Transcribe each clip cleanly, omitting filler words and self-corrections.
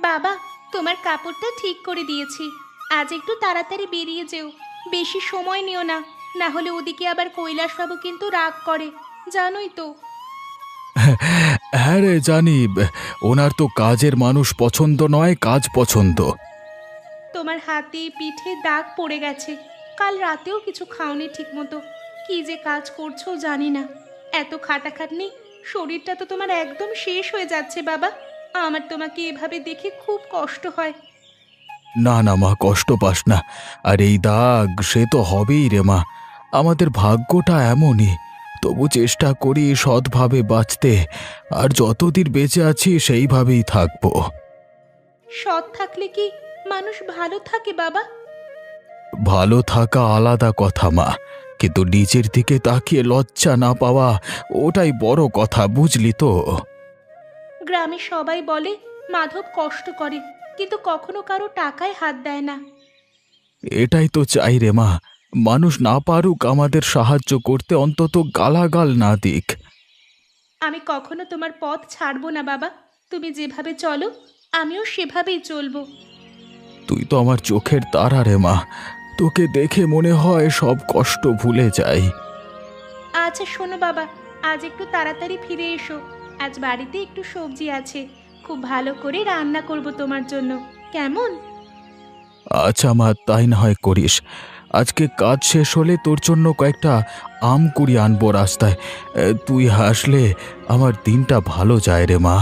বাবা, তোমার কাপড়টা ঠিক করে দিয়েছি। আজ একটু তাড়াতাড়ি বেরিয়ে যেও, বেশি সময় নিও না, না হলে ওদিকে আবার কৈলাসবাবু কিন্তু রাগ করে, জানোই তো। হ্যাঁ রে, জানি। ওনার তো কাজের মানুষ পছন্দ নয়, কাজ পছন্দ। তোমার হাতে পিঠে দাগ পড়ে গেছে, কাল রাতেও কিছু খাওনি ঠিক মতো। কি যে কাজ করছো জানি না, এত খাটাখাটনি, শরীরটা তো তোমার একদম শেষ হয়ে যাচ্ছে বাবা। আমার তোমাকে এভাবে দেখে খুব কষ্ট হয়। না না মা, কষ্ট পাস না। আর এই দাগ সে তো হবেই রে মা, আমাদের ভাগ্যটা এমনই। তবু চেষ্টা করি সৎভাবে বাঁচতে, আর যতদিন বেঁচে আছি সেইভাবেই থাকবো। সৎ থাকলে কি মানুষ ভালো থাকে বাবা? ভালো থাকা আলাদা কথা মা, কিন্তু নিজের দিকে তাকিয়ে লজ্জা না পাওয়া, ওটাই বড় কথা, বুঝলি তো? গ্রামে সবাই বলে মাধব কষ্ট করে, কিন্তু কখনো কারো টাকায় হাত দেয় না। এটাই তো চাই রে মা, মানুষ না পারুক আমাদের সাহায্য করতে, অন্তত গালাগাল না দিক। আমি কখনো তোমার পথ ছাড়বো না বাবা, তুমি যেভাবে চলো আমিও সেভাবেই চলবো। তুই তো আমার চোখের তারা রে মা, তোকে দেখে মনে হয় সব কষ্ট ভুলে যাই। আচ্ছা শোনো বাবা, আজ একটু তাড়াতাড়ি ফিরে এসো। আজ বাড়িতে একটু সবজি আছে, খুব ভালো করে রান্না করব তোমার জন্য, কেমন? আচ্ছা মা, তাই না হয় করিস। আজকে কাজ শেষ হলে তোর জন্য কয়েকটা আম কুড়ি আনবো রাস্তায়। তুই হাসলে আমার দিনটা ভালো যায় রে মা।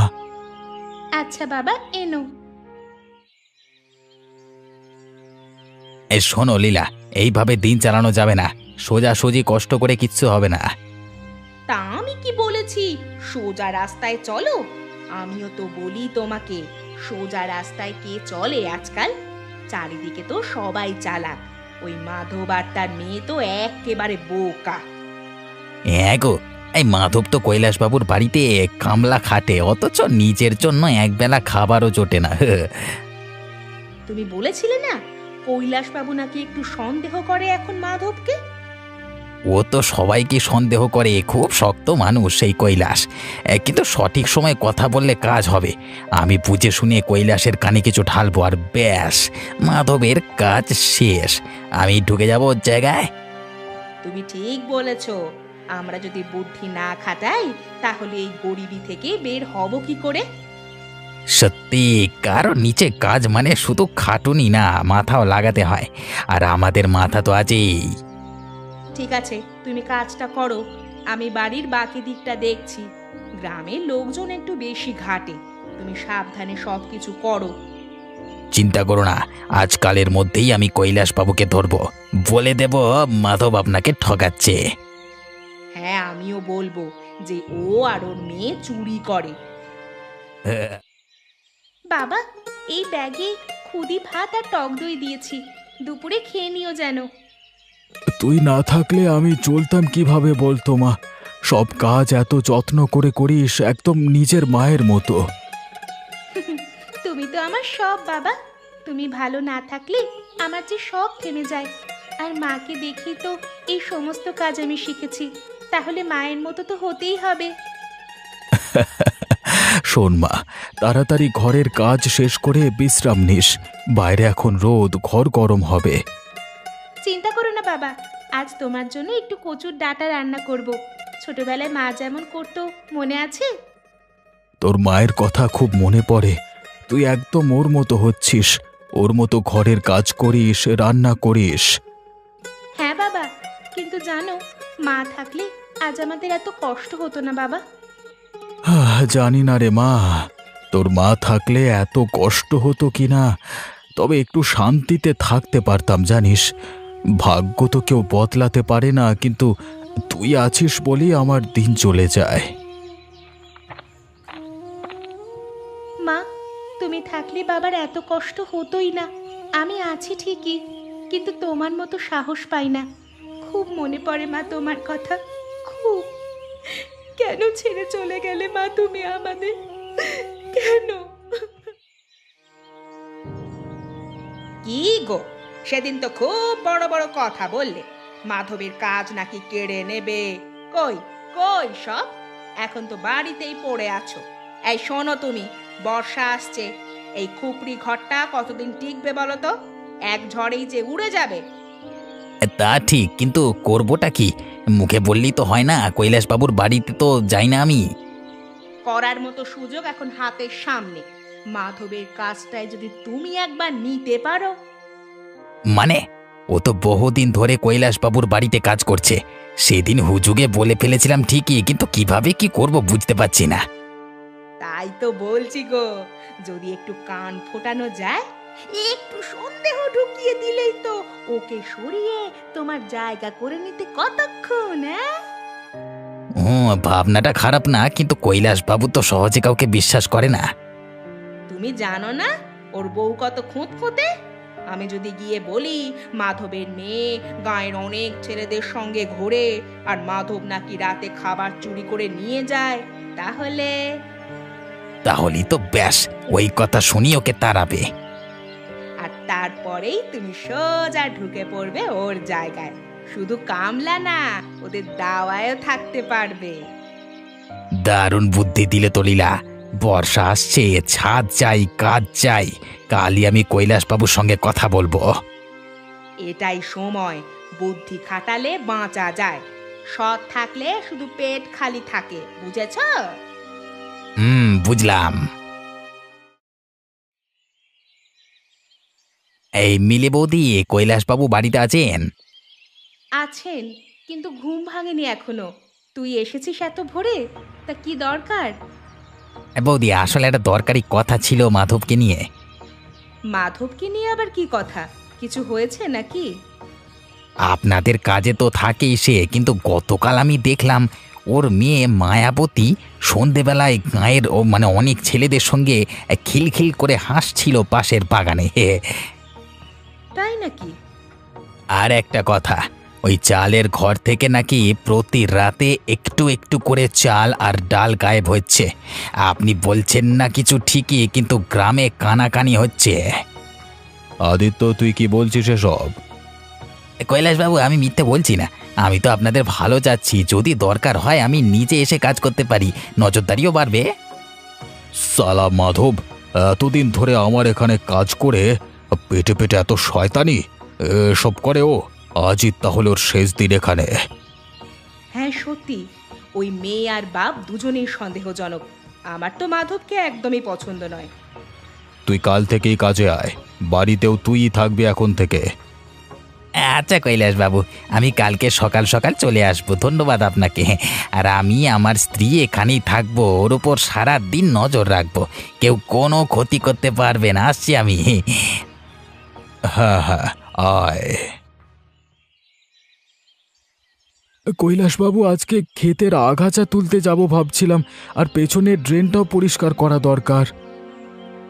আচ্ছা বাবা, এনো। শোনো লীলা, এইভাবে দিন চালানো যাবে না। সোজাসুজি কষ্ট করে কিচ্ছু হবে না। তা আমি কি বলেছি সোজা রাস্তায় চলো? আমিও তো বলি তোমাকে, সোজা রাস্তায় কে চলে আজকাল? চারিদিকে তো সবাই চালাক। ওই মাধব আর তার মেয়ে তো একেবারে বোকা। হ্যাঁ গো, এই মাধব তো কৈলাসবাবুর বাড়িতে কামলা খাটে, অথচ নিজের জন্য একবেলা খাবারও জোটে না। তুমি বলেছিলে না কৈলাসবাবু নাকি একটু সন্দেহ করে এখন মাধবকে? ও তো সবাইকে সন্দেহ করে, খুব শক্ত মানুষ সেই কৈলাস। কিন্তু সঠিক সময় কথা বললে কাজ হবে। আমি বুঝে শুনে কৈলাসের কানে কিছু ঢালবো, আর ব্যাস, মাধবের কাজ শেষ। আমি ঢুকে যাব ওর জায়গায়। তুমি ঠিক বলেছ। আমরা যদি বুদ্ধি না খাটাই তাহলে এই গরিবি থেকে বের হব কি করে? সত্যি, কারো নিচে কাজ মানে শুধু খাটুনি না, মাথাও লাগাতে হয়। আর আমাদের মাথা তো আছেই। ঠিক আছে, তুমি কাজটা করো, আমি বাড়ির বাকি দিকটা দেখছি। গ্রামের লোকজন একটু বেশি ঘাটে, তুমি সাবধানে সব কিছু করো। চিন্তা করো না, আজকালের মধ্যেই আমি কৈলাসবাবুকে ধরবো, বলে দেব মাধব আপনাকে ঠকাচ্ছে। হ্যাঁ, আমিও বলবো যে ও আর ওর মেয়ে চুরি করে। বাবা, এই ব্যাগে খুদি ভাত আর টক দই দিয়েছি, দুপুরে খেয়ে নিও যেন। তুই না থাকলে আমি চলতাম কিভাবে বলতো মা? সব কাজ এত যত্ন করে করিস, একদম নিজের মায়ের মতো। তুমি তো আমার সব বাবা, তুমি ভালো না থাকলে আমার যে সব থেমে যায়। আর মাকে দেখি তো এই সমস্ত কাজ আমি শিখেছি, তাহলে মায়ের মতো তো হতেই হবে। শোন মা, তাড়াতাড়ি ঘরের কাজ শেষ করে বিশ্রাম নিস। বাইরে এখন রোদ, ঘর গরম হবে। চিন্তা করো না বাবা, আজ তোমার জন্য একটু কচুর ডাঁটা রান্না করব। ছোটবেলায় মা যেমন করতো, মনে আছে? তোর মায়ের কথা খুব মনে পড়ে। তুই একদম ওর মতো হচ্ছিস, ওর মতো ঘরের কাজ করিস, রান্না করিস। হ্যাঁ বাবা, কিন্তু জানো, মা থাকলে আজ আমাদের এত কষ্ট হতো না বাবা। জানি না রে মা, তোর মা থাকলে এত কষ্ট হতো কিনা, তবে একটু শান্তিতে থাকতে পারতাম জানিস। ভাগ্য তো কেউ বদলাতে পারে না, কিন্তু তুই আছিস বলেই আমার দিন চলে যায়। মা, তুমি থাকলে বাবার এত কষ্ট হতোই না। আমি আছি ঠিকই, কিন্তু তোমার মতো সাহস পাই না। খুব মনে পড়ে মা তোমার কথা, খুব। কেন ছেড়ে চলে গেলে মা তুমি আমাদের? কেন? কি গো, সেদিন তো খুব বড় বড় কথা বললে, মাধবের কাজ নাকি কেড়ে নেবে। কই কই সব? এখন তো বাড়িতেই পড়ে আছো। এই শোনো তুমি, বর্ষা আসছে, এই খুপড়ি ঘরটা কতদিন টিকবে বলো তো? এক ঝড়েই যে উড়ে যাবে। তা ঠিক, কিন্তু করবোটা কি? মুখে বললেই তো হয় না, কৈলাসবাবুর বাড়িতে তো যাই না আমি। করার মতো সুযোগ এখন হাতের সামনে। মাধবের কাজটায় যদি তুমি একবার নিতে পারো। মানে, ও তো বহুদিন ধরে কৈলাসবাবুর বাড়িতে কাজ করছে। সেদিন হুজুগে বলে ফেলেছিলাম ঠিকই, কিন্তু কিভাবে কি করব বুঝতে পারছি না। তাই তো বলছি গো, যদি একটু কান ফোটানো যায়, একটু সন্দেহ ঢুকিয়ে দিলেই তো ওকে সরিয়ে তোমার জায়গা করে নিতে কতক্ষণ। ভাবনাটা খারাপ না, কিন্তু কৈলাসবাবু তো সহজে কাউকে বিশ্বাস করে না। তুমি জানো না ওর বউ কত খুঁতখুঁতে? আমি যদি গিয়ে বলি মাধবের মেয়ে গাঁয়ের অনেক ছেলেদের সঙ্গে ঘোরে আর মাধব নাকি রাতে খাবার চুরি করে নিয়ে যায়, তাহলেই তো ব্যাস, ওই কথা শুনি ওকে তাড়াবে। আর তারপরেই তুমি সোজা ঢুকে পড়বে ওর জায়গায়। শুধু কামলা না, ওদের দাওয়ায়ও থাকতে পারবে। দারুণ বুদ্ধি দিলে তো লীলা। বর্ষা আসছে, ছাদ চাই, কাজ চাই। কালই আমি কৈলাসবাবুর সঙ্গে কথা বলবো। এটাই সময়। বুদ্ধি খাটালে বাঁচা যায়। সৎ থাকলে শুধু পেট খালি থাকে, বুঝেছ? বুঝলাম। এই মিলে বৌদি, কৈলাসবাবু বাড়িতে আছেন? আছেন, কিন্তু ঘুম ভাঙেনি এখনো। তুই এসেছিস এত ভোরে, তা কি দরকার? বৌদি, আসলে একটা দরকারি কথা ছিল মাধবকে নিয়ে। মাধবকে নিয়ে আবার কি কথা? কিছু হয়েছে নাকি? আপনাদের কাজে তো থাকেই সে, কিন্তু গতকাল আমি দেখলাম ওর মেয়ে মায়াবতী সন্ধেবেলায় গাঁয়ের অনেক ছেলেদের সঙ্গে খিলখিল করে হাসছিল পাশের বাগানে। তাই নাকি? আর একটা কথা, ওই চালের ঘর থেকে নাকি প্রতি রাতে একটু একটু করে চাল আর ডাল গায়েব হচ্ছে। আপনি বলছেন না কিছু ঠিকই, কিন্তু গ্রামে কানাকানি হচ্ছে। আদিত্য, তুই কি বলছিস এসব? কৈলাসবাবু, আমি মিথ্যে বলছি না। আমি তো আপনাদের ভালো চাচ্ছি। যদি দরকার হয় আমি নিজে এসে কাজ করতে পারি, নজরদারিও বাড়বে। সালা মাধব এতদিন ধরে আমার এখানে কাজ করে পেটে পেটে এত শয়তানি এসব করে ও। আজই তাহলে ওর শেষ দিন এখানে। হ্যাঁ সত্যি, ওই মেয়ে আর বাপ দুজনেই সন্দেহজনক। আমার তো মাধবকে একদমই পছন্দ নয়। তুই কাল থেকেই কাজে আয়, বাড়িতেও তুইই থাকবি এখন থেকে। আচ্ছা কৈলাসবাবু, আমি কালকে সকাল সকাল চলে আসবো। ধন্যবাদ আপনাকে। আর আমি আমার স্ত্রী এখানেই থাকবো, ওর ওপর সারা দিন নজর রাখবো। কেউ কোনো ক্ষতি করতে পারবে না। আসছি আমি। হ্যাঁ হ্যাঁ, আয়। কৈলাসবাবু, আজকে ক্ষেতের আগাছা তুলতে যাব ভাবছিলাম, আর পেছনের ড্রেনটাও পরিষ্কার করা দরকার।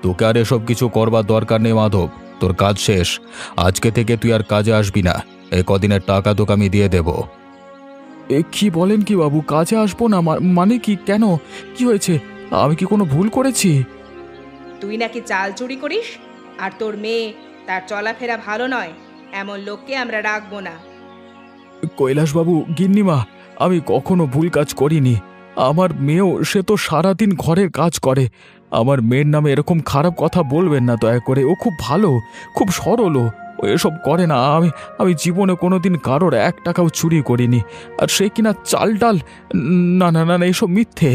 তোকে আর এসব কিছু করবার দরকার নেই মাধব, তোর কাজ শেষ। আজকে থেকে তুই আর কাজে আসবি না। এই কদিনের টাকা তোকে আমি দিয়ে দেব। এ কি বলেন কি বাবু, কাজে আসবো না? মানে কি? কেন? কি হয়েছে? আমি কি কোনো ভুল করেছি? তুই নাকি চাল চুরি করিস, আর তোর মেয়ে, তার চলাফেরা ভালো নয়। এমন লোককে আমরা রাখবো না। কৈলাসবাবু, গিন্নিমা, আমি কখনো ভুল কাজ করিনি। আমার মেয়েও, সে তো সারাদিন ঘরের কাজ করে। আমার মেয়ের নামে এরকম খারাপ কথা বলবেন না দয়া করে। ও খুব ভালো, খুব সরল। ও এসব করে না। আমি জীবনে কোনোদিন কারোর 1 টাকাও চুরি করিনি। আর সে কিনা চাল ডাল, না না না না, এসব মিথ্যে।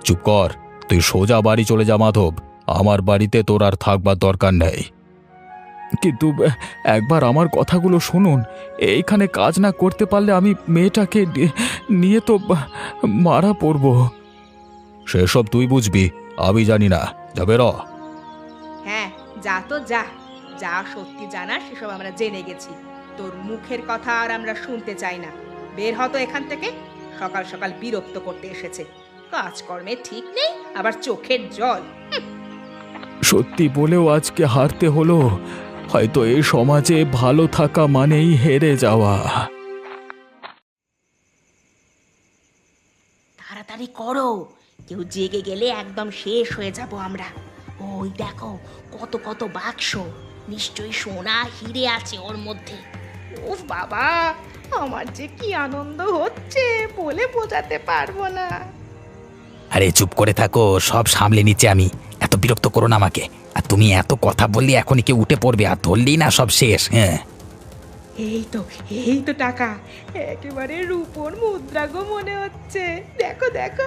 চুপ কর, তুই সোজা বাড়ি চলে যা মাধব। আমার বাড়িতে তোর আর থাকবার দরকার নেই। কিন্তু একবার আমার কথাগুলো শুনুন। এইখানে কাজ না করতে পারলে আমি মেয়েটাকে নিয়ে তো মারা পড়ব। সেসব তুই বুঝবি, আমি জানি না। যাবে র। হ্যাঁ, যা তো যা। যা সত্যি জানার সেসব আমরা জেনে গেছি। তোর মুখের কথা আর আমরা শুনতে চাই না। বের হতো এখান থেকে। সকাল সকাল বিরক্ত করতে এসেছে। কাজকর্মে ঠিক নেই, আবার চোখের জল। সত্যি বলেও আজকে হারতে হলো। হয়তো এই সমাজে ভালো থাকা মানেই হেরে যাওয়া। তাড়াতাড়ি করো, কেউ জেগে গেলে একদম শেষ হয়ে যাব আমরা। ওই দেখো, কত কত বাক্স, নিশ্চয়ই সোনা হিরে আছে ওর মধ্যে। ও বাবা, আমার যে কি আনন্দ হচ্ছে বলে বোঝাতে পারবো না। আরে চুপ করে থাকো, সব সামলে নিচ্ছে আমি। এত বিরক্ত করো না আমাকে। আর তুমি এত কথা বললে এখনই কেউ উঠে পড়বে, আর ধরলেই না সব শেষ। হ্যাঁ, এই তো এই তো টাকা, একেবারে রূপোর মুদ্রা গো মনে হচ্ছে। দেখো দেখো।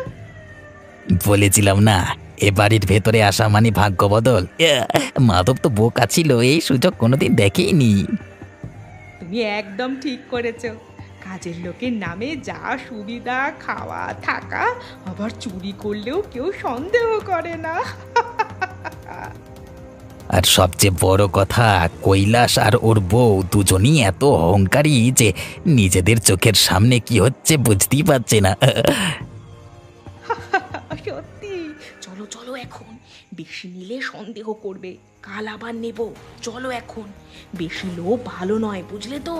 বলেছিলাম না, এ বাড়ির ভেতরে আসা মানে ভাগ্য বদল। মাধব তো বোকা ছিল, এই সুযোগ কোনোদিন দেখেইনি। তুমি একদম ঠিক করেছো। কাজের লোকের নামে যা সুবিধা, খাওয়া থাকা, আবার চুরি করলেও কেউ সন্দেহ করে না। আর সবচেয়ে বড় কথা, কৈলাস আর ওর বউ দুজনই এত অহংকারী যে নিজেদের চোখের সামনে কি হচ্ছে বুঝতেই পারছে না। সত্যি। চলো চলো এখন, বেশি নিলে সন্দেহ করবে, কাল আবার নেব। চলো এখন, বেশি লোভ ভালো নয়, বুঝলে তো?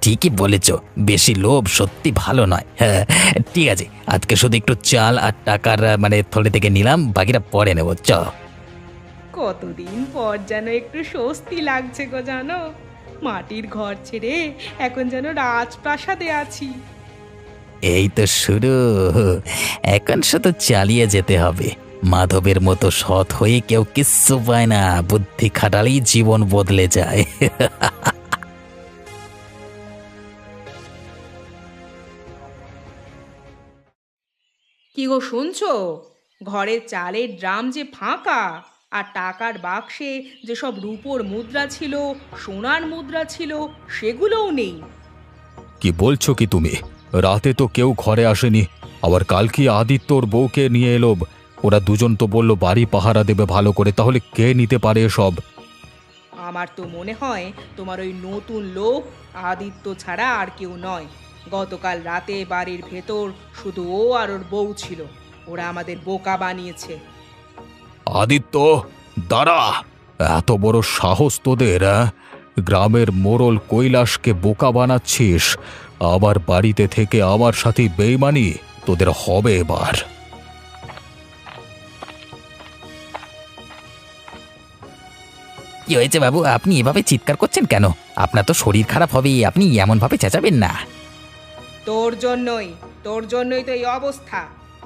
ঠিকই বলেছ, বেশি লোভ সত্যি ভালো নয়। হ্যাঁ, ঠিক আছে, আজকে শুধু একটু চাল আর টাকার মানে থলে থেকে নিলাম, বাকিটা পরে নেব। চ। কতদিন পর যেন একটু স্বস্তি লাগছে গো, জানো? মাটির ঘর ছেড়ে এখন যেন রাজপ্রাসাদে আছি। এই তো শুরু, এখন শুধু চালিয়ে যেতে হবে। মাধবের মতো সৎ হয়ে কেউ কিচ্ছু পায় না, বুদ্ধি খাটালেই জীবন বদলে যায়। কি গো শুনছো? ঘরের চালের ড্রাম যে ফাঁকা, আর টাকার বাক্সে যেসব রূপোর মুদ্রা ছিল, সোনার মুদ্রা ছিল, সেগুলোও নেই। কি বলছো কি তুমি? রাতে তো কেউ ঘরে আসেনি, আবার কাল কি আদিত্যর বউকে নিয়ে এলো। ওরা দুজন তো বলল বাড়ি পাহারা দেবে ভালো করে, তাহলে কে নিতে পারে এসব? আমার তো মনে হয় তোমার ওই নতুন লোক আদিত্য ছাড়া আর কেউ নয়। গতকাল রাতে বাড়ির ভেতর শুধু ও আর ওর বউ ছিল। ওরা আমাদের বোকা বানিয়েছে। আদিত্য, দাঁড়া! এত বড় সাহস তোদের! গ্রামের মোড়ল কৈলাসকে বোকা বানাচ্ছিস, আবার বাড়িতে থেকে আমার সাথে বেইমানি! তোদের হবে এবার। কি হয়েছে বাবু, আপনি এভাবে চিৎকার করছেন কেন? আপনার তো শরীর খারাপ হবে, আপনি এমনভাবে চেঁচাবেন না। তোর জন্যই তো এই অবস্থা।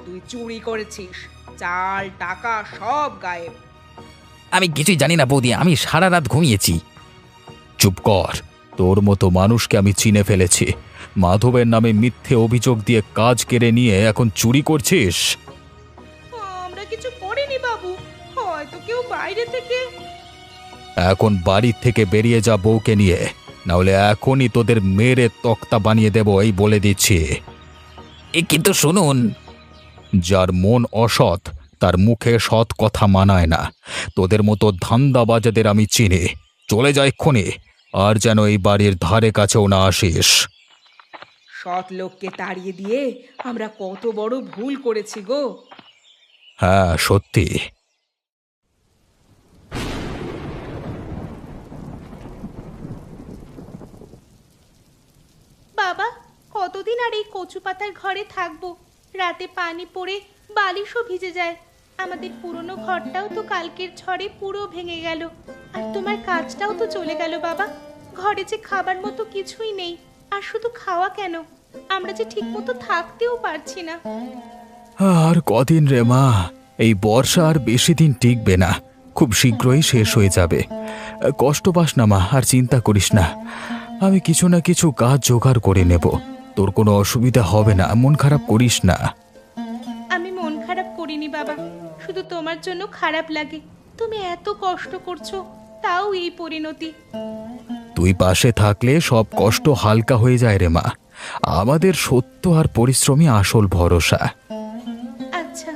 তুই চুরি করেছিস, চাল টাকা সব গায়েব। আমি কিছুই জানি না বৌদি, আমি সারা রাত ঘুমিয়েছি। চুপ কর! তোর মতো মানুষকে আমি চিনে ফেলেছি। মাধবের নামে মিথ্যে অভিযোগ দিয়ে কাজ কেড়ে নিয়ে এখন চুরি করছিস। আমরা কিছু করিনি বাবু, হয়তো কেউ বাইরে থেকে। এখন বাড়ির থেকে বেরিয়ে যা বউকে নিয়ে, নাহলে এখনই তোদের মেরে তক্তা বানিয়ে দেব, এই বলে দিচ্ছি। কিন্তু শুনুন, যার মন অসৎ তার মুখে সৎ কথা মানায় না। তোদের মতো ধান্দাবাজদের আমি চিনি। চলে যা এক্ষুনি, আর যেন এই বাড়ির ধারে কাছেও না আসিস। সৎ লোককে তাড়িয়ে দিয়ে আমরা কত বড় ভুল করেছি গো। হ্যাঁ, সত্যি। বাবা, কতদিন আর এই কচু পাতার ঘরে থাকবো? রাতে পানি পড়ে বালিশও ভিজে যায়। আমাদের পুরনো ঘরটাও তো কালকের ঝড়ে পুরো ভেঙে গেল, আর তোমার কাজটাও তো চলে গেল বাবা। ঘরে যে খাবার মতো কিছুই নেই, আর শুধু খাওয়া কেন, আমরা যে ঠিক মতো থাকতেও পারছি না। আর কদিন রে মা, এই বর্ষা আর বেশি দিন টিকবে না, খুব শীঘ্রই শেষ হয়ে যাবে। কষ্ট পাস না মা, আর চিন্তা করিস না। আমি কিছু না কিছু কাজ জোগাড় করে নেব, তোর কোনো অসুবিধা হবে না, মন খারাপ করিস না। আমি মন খারাপ করিনি বাবা, শুধু তোমার জন্য খারাপ লাগে। তুমি এত কষ্ট করছো, তাও এই পরিণতি। তুই পাশে থাকলে সব কষ্ট হালকা হয়ে যায় রে মা। আমাদের সত্য আর পরিশ্রমী আসল ভরসা। আচ্ছা।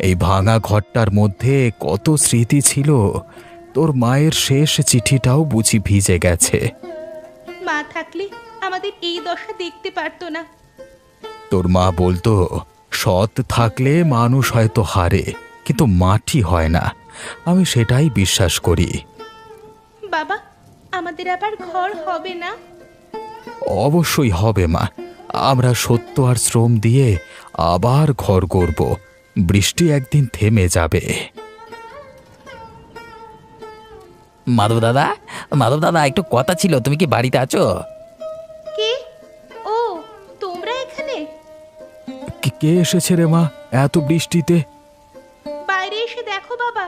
এই ভাঙা ঘরটার মধ্যে কত স্মৃতি ছিল, তোর মায়ের শেষ চিঠিটাও বুঝি ভিজে গেছে। মা থাকলে আমাদের এই দশা দেখতে পারতো না। তোর মা বলতো, সৎ থাকলে মানুষ হয়তো হারে, কিন্তু মাটি হয় না। আমি সেটাই বিশ্বাস করি। বাবা, আমাদের আবার ঘর হবে না? অবশ্যই হবে মা। আমরা সত্য আর শ্রম দিয়ে আবার ঘর করব। বৃষ্টি একদিন থেমে যাবে। মাধব দাদা, মাধব দাদা, একটু কথা ছিল, তুমি কি বাড়িতে আছো? কে? ও, তোমরা এখানে? কে এসেছে রে মা এত বৃষ্টিতে? বাইরে বাবা।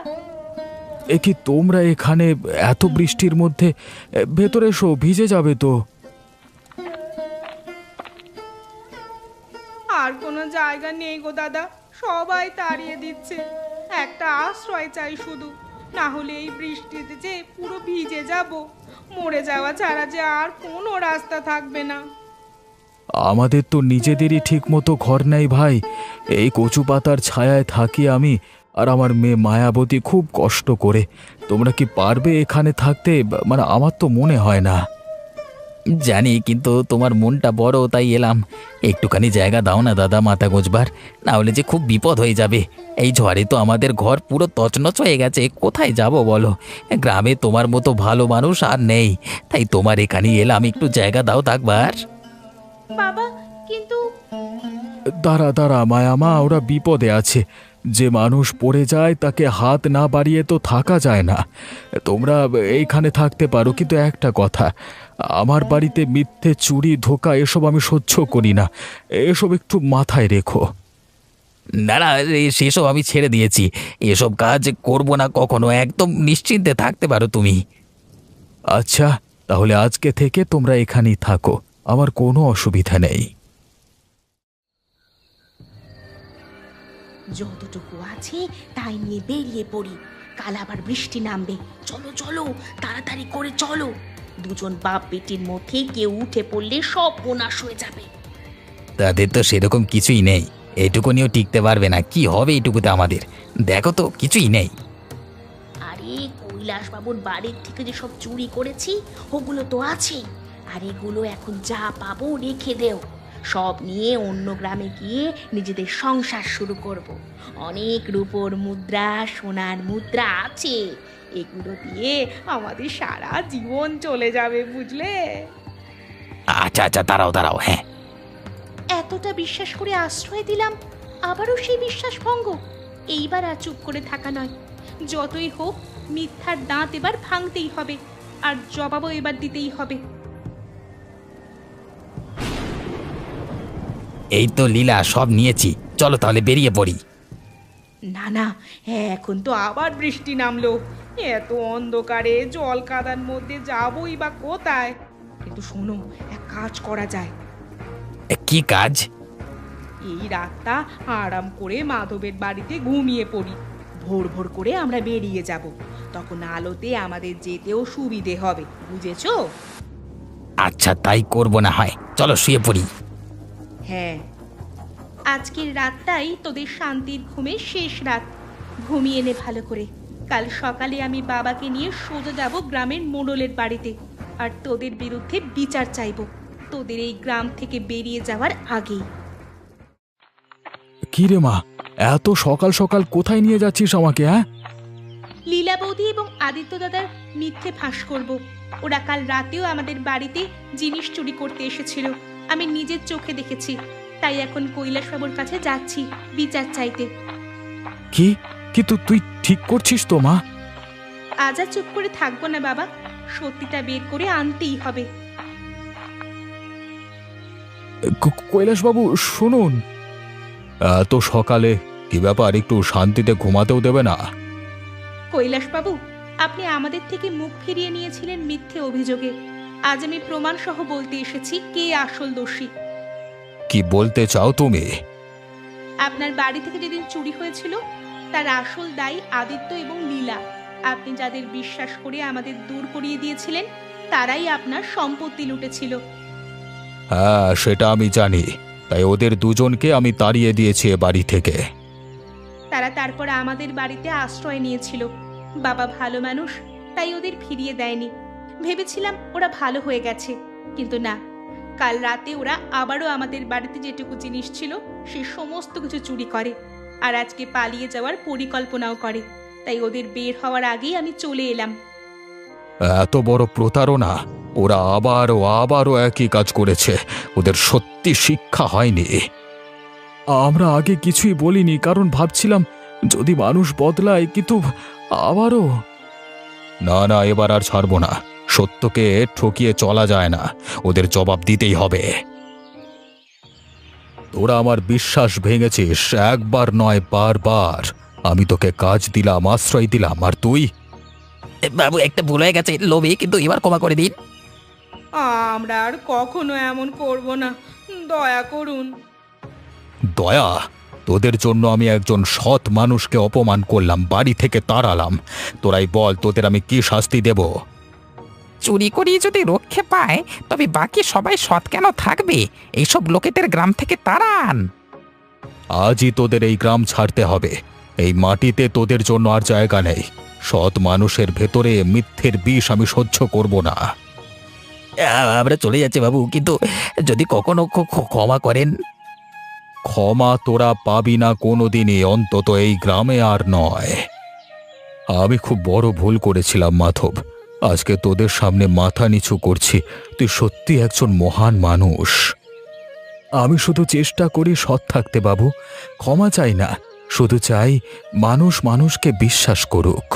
এ কি তোমরা এখানে এত বৃষ্টির মধ্যে? ভেতরে এসো, ভিজে যাবে তো। আর কোনো জায়গা নেই গো দাদা, সবাই তাড়িয়ে দিচ্ছে। একটা আশ্রয় চাই শুধু, না হলে এই বৃষ্টিতে যে পুরো ভিজে যাব। মরে যাওয়া ছাড়া যে আর কোনো রাস্তা থাকবে না। আমাদের তো নিজেদেরই ঠিক মতো ঘর নেই ভাই। এই কচু পাতার ছায়ায় থাকি আমি আর আমার মেয়ে মায়াবতী খুব কষ্ট করে। তোমরা কি পারবে এখানে থাকতে? মানে আমার তো মনে হয় না। জানি, কিন্তু তোমার মনটা বড় তাই এলাম। একটুখানি জায়গা দাও না দাদা, মাথা গোঁজবার, না হলে যে খুব বিপদ হয়ে যাবে। এই ঝড়ে তো আমাদের ঘর পুরো তছনছ হয়ে গেছে, কোথায় যাব বলো? গ্রামে তোমার মতো ভালো মানুষ আর নেই, তাই তোমার এখানে এলাম, একটু জায়গা দাও থাকবার। বাবা কিন্তু দাঁড়া দাঁড়া মায়ামা, ওরা বিপদে আছে। যে মানুষ পড়ে যায় তাকে হাত না বাড়িয়ে তো থাকা যায় না। তোমরা এইখানে থাকতে পারো, কিন্তু একটা কথা, আমার বাড়িতে মিথ্যে চুরি ধোঁকা এসব আমি সহ্য করি না। এসব একটু মাথায় রেখো। না না, সেসব আমি ছেড়ে দিয়েছি, এসব কাজ করব না কখনো, একদম নিশ্চিন্তে থাকতে পারো তুমি। আচ্ছা, তাহলে আজকে থেকে তোমরা এখানেই থাকো, আমার কোনো অসুবিধা নেই। যতটুকু আছে তাই নিয়ে বেরিয়ে পড়ি, কাল আবার বৃষ্টি নামবে। চলো চলো, তাড়াতাড়ি করে চলো। দুজন বাপ বেটির মধ্যে কেউ উঠে পড়লে সব বোনাশ হয়ে যাবে। তাদের তো সেরকম কিছুই নেই, এটুকু নিয়েও টিকতে পারবে না। কি হবে এটুকুতে আমাদের? দেখো তো, কিছুই নেই। আরে কৈলাস বাবুর বাড়ির থেকে যে সব চুরি করেছি ওগুলো তো আছেই, আর এগুলো এখন যা পাবো রেখে দেও। সব নিয়ে অন্য গ্রামে গিয়ে নিজেদের সংসার শুরু করব। অনেক রূপোর মুদ্রা, সোনার মুদ্রা আছে, এগুলো দিয়ে আমাদের সারা জীবন চলে যাবে, বুঝলে? আচ্ছা আচ্ছা, দাঁড়াও দাঁড়াও, হ্যাঁ। এতটা বিশ্বাস করে আশ্রয় দিলাম, আবারও সেই বিশ্বাস ভঙ্গ। এইবার আর চুপ করে থাকা নয়, যতই হোক মিথ্যার দাঁত এবার ভাঙতেই হবে, আর জবাবও এবার দিতেই হবে। এই তো লীলা, সব নিয়েছি, চলো তাহলে বেরিয়ে পড়ি। না না, এখন তো আবার বৃষ্টি নামলো। এত অন্ধকারে জল কাদার মধ্যে যাবই বা কোথায়? কিন্তু শোনো, এক কাজ করা যায়। কি কাজ? এই রাতটা আরাম করে মাধবের বাড়িতে ঘুমিয়ে পড়ি, ভোর ভোর করে আমরা বেরিয়ে যাব। তখন আলোতে আমাদের যেতেও সুবিধে হবে, বুঝেছো? আচ্ছা, তাই করবো না হয়, চলো শুয়ে পড়ি। হ্যাঁ, আজকের রাতটাই তোদের শান্তির ঘুমের শেষ রাত। ঘুমিয়ে নে ভালো করে। কাল সকালে আমি বাবাকে নিয়ে সোজা যাব গ্রামের মোড়লের বাড়িতে, আর তোদের বিরুদ্ধে বিচার চাইব, তোদের এই গ্রাম থেকে বেরিয়ে যাওয়ার আগেই। কি রে মা, এত সকাল সকাল কোথায় নিয়ে যাচ্ছিস আমাকে? হ্যাঁ, লীলা বৌদি এবং আদিত্য দাদার মিথ্যে ফাঁস করব। ওরা কাল রাতেও আমাদের বাড়িতে জিনিস চুরি করতে এসেছিল, আমি নিজের চোখে দেখেছি। তাই এখন কৈলাসবাবুর কাছে যাচ্ছি বিচার চাইতে। কি? কিন্তু তুই ঠিক করছিস তো মা? আজ আর চুপ করে থাকবো না বাবা, সত্যিটা বের করে আনতেই হবে। কৈলাসবাবু শুনুন। এত সকালে কি ব্যাপার? একটু শান্তিতে ঘুমাতেও দেবে না? কৈলাসবাবু, আপনি আমাদের থেকে মুখ ফিরিয়ে নিয়েছিলেন মিথ্যে অভিযোগে। আজ আমি প্রমাণ সহ বলতে এসেছি কে আসল দোষী। কি বলতে চাও তুমি? আপনার বাড়ি থেকে যেদিন চুরি হয়েছিল তার আসল দায়ী আদিত্য এবং লীলা। আপনি যাদের বিশ্বাস করে আমাদের দূর করিয়ে দিয়েছিলেন তারাই আপনার সম্পত্তি লুটেছিল। হ্যাঁ, সেটা আমি জানি, তাই ওদের দুজনকে আমি তাড়িয়ে দিয়েছি এ বাড়ি থেকে। তারা তারপর আমাদের বাড়িতে আশ্রয় নিয়েছিল। বাবা ভালো মানুষ, তাই ওদের ফিরিয়ে দেয়নি। ভেবেছিলাম ওরা ভালো হয়ে গেছে, কিন্তু না, কাল রাতে ওরা আবারও আমাদের বাড়িতে যেটুকু জিনিস ছিল সে সমস্ত কিছু চুরি করে, আর আজকে পালিয়ে যাওয়ার পরিকল্পনাও করে। তাই ওদের বের হওয়ার আগেই আমি চলে এলাম। এত বড় প্রতারণা! ওরা আবারও একই কাজ করেছে। ওদের সত্যি শিক্ষা হয়নি। আমরা আগে কিছুই বলিনি, কারণ ভাবছিলাম যদি মানুষ বদলায়, কিন্তু আবারও না না, এবার আর ছাড়বো না। সত্যকে ঠকিয়ে চলা যায় না, ওদের জবাব দিতেই হবে। তোরা আমার বিশ্বাস ভেঙেছিস, একবার নয় বারবার। আমি তোকে কাজ দিলাম, আশ্রয় দিলাম, আর তুই? বাবু একটা ভুল হয়ে গেছে, লোভে, কিন্তু এবার ক্ষমা করে দিন। আমরা আর কখনো এমন করব না, দয়া করুন। দয়া? তোদের জন্য আমি একজন সৎ মানুষকে অপমান করলাম, বাড়ি থেকে তাড়ালাম। তোরাই বল, তোদের আমি কি শাস্তি দেব? চুরি করিয়ে যদি রক্ষে পায়, তবে বাকি সবাই সৎ কেন থাকবে? এইসব লোকেদের গ্রাম থেকে তাড়ান। আজই তোদের এই গ্রাম ছাড়তে হবে। এই মাটিতে তোদের জন্য আর জায়গা নেই। সৎ মানুষের ভেতরে মিথ্যের বিষ আমি সহ্য করব না। আমরা চলে যাচ্ছি বাবু, কিন্তু যদি কখনো ক্ষমা করেন। ক্ষমা তোরা পাবি না কোনোদিনই, অন্তত এই গ্রামে আর নয়। আমি খুব বড় ভুল করেছিলাম মাধব। আজকে তোদের সামনে মাথা নিচু করছি। তুই সত্যি একজন মহান মানুষ। আমি শুধু চেষ্টা করি সৎ থাকতে বাবু। ক্ষমা চাই না, শুধু চাই মানুষ মানুষকে বিশ্বাস করুক।